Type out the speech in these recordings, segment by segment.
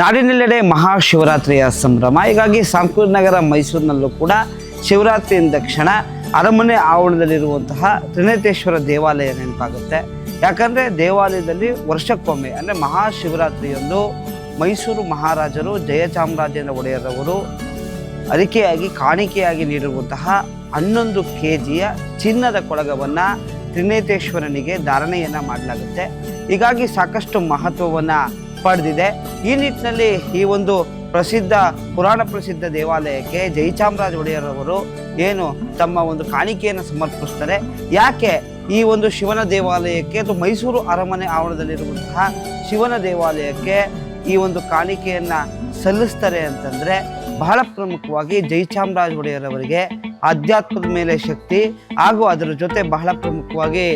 ನಾಡಿನೆಲ್ಲೆಡೆ ಮಹಾಶಿವರಾತ್ರಿಯ ಸಂಭ್ರಮ. ಹೀಗಾಗಿ ಸಾಂಸ್ಕೃತಿಕ ನಗರ ಮೈಸೂರಿನಲ್ಲೂ ಕೂಡ ಶಿವರಾತ್ರಿಯಿಂದ ತಕ್ಷಣ ಅರಮನೆ ಆವರಣದಲ್ಲಿರುವಂತಹ ತ್ರಿನೇತೇಶ್ವರ ದೇವಾಲಯ ನೆನಪಾಗುತ್ತೆ. ಯಾಕಂದರೆ ದೇವಾಲಯದಲ್ಲಿ ವರ್ಷಕ್ಕೊಮ್ಮೆ ಅಂದರೆ ಮಹಾಶಿವರಾತ್ರಿಯೊಂದು ಮೈಸೂರು ಮಹಾರಾಜರು ಜಯಚಾಮರಾಜೇಂದ್ರ ಒಡೆಯರವರು ಅರಿಕೆಯಾಗಿ ಕಾಣಿಕೆಯಾಗಿ ನೀಡಿರುವಂತಹ 11 kg ಚಿನ್ನದ ಕೊಳಗವನ್ನು ತ್ರಿನೇತೇಶ್ವರನಿಗೆ ಧಾರಣೆಯನ್ನು ಮಾಡಲಾಗುತ್ತೆ. ಹೀಗಾಗಿ ಸಾಕಷ್ಟು ಮಹತ್ವವನ್ನು ಪಡೆದಿದೆ. ಈ ನಿಟ್ಟಿನಲ್ಲಿ ಈ ಒಂದು ಪುರಾಣ ಪ್ರಸಿದ್ಧ ದೇವಾಲಯಕ್ಕೆ ಜಯಚಾಮರಾಜ ಒಡೆಯರವರು ಏನು ತಮ್ಮ ಒಂದು ಕಾಣಿಕೆಯನ್ನು ಸಮರ್ಪಿಸ್ತಾರೆ. ಯಾಕೆ ಈ ಒಂದು ಶಿವನ ದೇವಾಲಯಕ್ಕೆ ಅಥವಾ ಮೈಸೂರು ಅರಮನೆ ಆವರಣದಲ್ಲಿರುವಂತಹ ಶಿವನ ದೇವಾಲಯಕ್ಕೆ ಈ ಒಂದು ಕಾಣಿಕೆಯನ್ನು ಸಲ್ಲಿಸ್ತಾರೆ ಅಂತಂದರೆ, ಬಹಳ ಪ್ರಮುಖವಾಗಿ ಜಯಚಾಮರಾಜ ಒಡೆಯರವರಿಗೆ ಆಧ್ಯಾತ್ಮದ ಮೇಲೆ ಶಕ್ತಿ ಹಾಗೂ ಅದರ ಜೊತೆ ಬಹಳ ಪ್ರಮುಖವಾಗಿ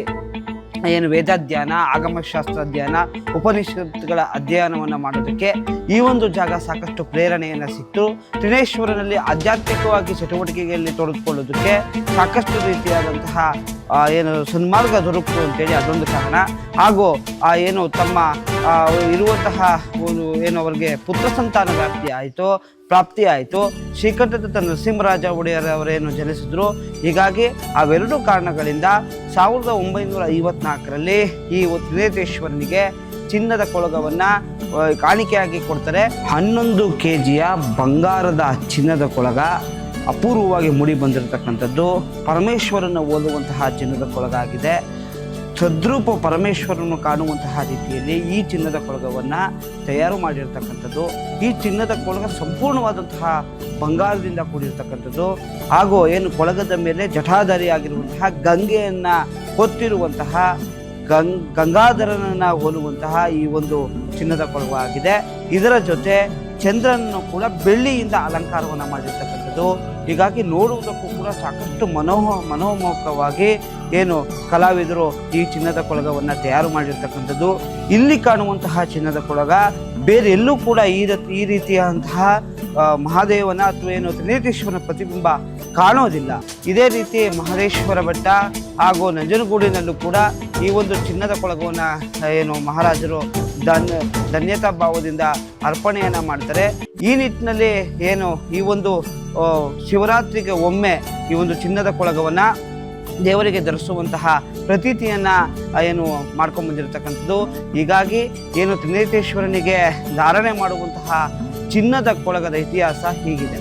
ಏನು ವೇದಾಧ್ಯಯನ, ಆಗಮಶಾಸ್ತ್ರ ಅಧ್ಯಯನ, ಉಪನಿಷತ್ತುಗಳ ಅಧ್ಯಯನವನ್ನು ಮಾಡೋದಕ್ಕೆ ಈ ಒಂದು ಜಾಗ ಸಾಕಷ್ಟು ಪ್ರೇರಣೆಯನ್ನು ಸಿಕ್ತು. ತ್ರಿನೇಶ್ವರನಲ್ಲಿ ಆಧ್ಯಾತ್ಮಿಕವಾಗಿ ಚಟುವಟಿಕೆಯಲ್ಲಿ ತೊಡೆದುಕೊಳ್ಳೋದಕ್ಕೆ ಸಾಕಷ್ಟು ರೀತಿಯಾದಂತಹ ಏನು ಸನ್ಮಾರ್ಗ ದೊರಕಿತು ಅಂತೇಳಿ ಅದೊಂದು ಕಾರಣ. ಹಾಗೂ ಏನು ತಮ್ಮ ಇರುವಂತಹ ಒಂದು ಏನು ಅವರಿಗೆ ಪುತ್ರ ಸಂತಾನ ಪ್ರಾಪ್ತಿ ಆಯಿತು. ಶ್ರೀಕಂಠದತ್ತ ನರಸಿಂಹರಾಜ ಒಡೆಯರ್ ಅವರೇನು ಜನಿಸಿದ್ರು. ಹೀಗಾಗಿ ಅವೆರಡು ಕಾರಣಗಳಿಂದ 1954ರಲ್ಲಿ ಈ ತ್ರಿನೇತೇಶ್ವರನಿಗೆ ಚಿನ್ನದ ಕೊಳಗವನ್ನು ಕಾಣಿಕೆಯಾಗಿ ಕೊಡ್ತಾರೆ. 11 kg ಬಂಗಾರದ ಚಿನ್ನದ ಕೊಳಗ ಅಪೂರ್ವವಾಗಿ ಮೂಡಿ ಬಂದಿರತಕ್ಕಂಥದ್ದು ಪರಮೇಶ್ವರನ ಹೋಲುವಂತಹ ಚಿನ್ನದ ಕೊಳಗ ಆಗಿದೆ. ಸದ್ರೂಪ ಪರಮೇಶ್ವರನ್ನು ಕಾಣುವಂತಹ ರೀತಿಯಲ್ಲಿ ಈ ಚಿನ್ನದ ಕೊಳಗವನ್ನು ತಯಾರು ಮಾಡಿರ್ತಕ್ಕಂಥದ್ದು. ಈ ಚಿನ್ನದ ಕೊಳಗ ಸಂಪೂರ್ಣವಾದಂತಹ ಬಂಗಾರದಿಂದ ಕೂಡಿರ್ತಕ್ಕಂಥದ್ದು. ಹಾಗೂ ಏನು ಕೊಳಗದ ಮೇಲೆ ಜಟಾಧಾರಿಯಾಗಿರುವಂತಹ ಗಂಗೆಯನ್ನು ಹೊತ್ತಿರುವಂತಹ ಗಂಗಾಧರನನ್ನು ಹೋಲುವಂತಹ ಈ ಒಂದು ಚಿನ್ನದ ಕೊಳಗ ಆಗಿದೆ. ಇದರ ಜೊತೆ ಚಂದ್ರನನ್ನು ಕೂಡ ಬೆಳ್ಳಿಯಿಂದ ಅಲಂಕಾರವನ್ನು ಮಾಡಿರ್ತಕ್ಕಂಥದ್ದು. ಹೀಗಾಗಿ ನೋಡುವುದಕ್ಕೂ ಕೂಡ ಸಾಕಷ್ಟು ಮನೋಮೋಹಕವಾಗಿ ಏನು ಕಲಾವಿದರು ಈ ಚಿನ್ನದ ಕೊಳಗವನ್ನು ತಯಾರು ಮಾಡಿರ್ತಕ್ಕಂಥದ್ದು. ಇಲ್ಲಿ ಕಾಣುವಂತಹ ಚಿನ್ನದ ಕೊಳಗ ಬೇರೆ ಎಲ್ಲೂ ಕೂಡ ಈ ರೀತಿಯಾದಂತಹ ಮಹಾದೇವನ ಅಥವಾ ಏನು ತ್ರಿನೇತೇಶ್ವರನ ಪ್ರತಿಬಿಂಬ ಕಾಣೋದಿಲ್ಲ. ಇದೇ ರೀತಿ ಮಹದೇಶ್ವರ ಬೆಟ್ಟ ಹಾಗೂ ನಂಜನಗೂಡಿನಲ್ಲೂ ಕೂಡ ಈ ಒಂದು ಚಿನ್ನದ ಕೊಳಗವನ್ನು ಏನು ಮಹಾರಾಜರು ಧನ್ಯತಾ ಭಾವದಿಂದ ಅರ್ಪಣೆಯನ್ನು ಮಾಡ್ತಾರೆ. ಈ ನಿಟ್ಟಿನಲ್ಲಿ ಏನು ಈ ಒಂದು ಶಿವರಾತ್ರಿಗೆ ಒಮ್ಮೆ ಈ ಒಂದು ಚಿನ್ನದ ಕೊಳಗವನ್ನು ದೇವರಿಗೆ ಧರಿಸುವಂತಹ ಪ್ರತೀತಿಯನ್ನು ಏನು ಮಾಡ್ಕೊಂಡು ಬಂದಿರತಕ್ಕಂಥದ್ದು. ಹೀಗಾಗಿ ಏನು ತ್ರಿನೇತೇಶ್ವರನಿಗೆ ಧಾರಣೆ ಮಾಡುವಂತಹ ಚಿನ್ನದ ಕೊಳಗದ ಇತಿಹಾಸ ಹೀಗಿದೆ.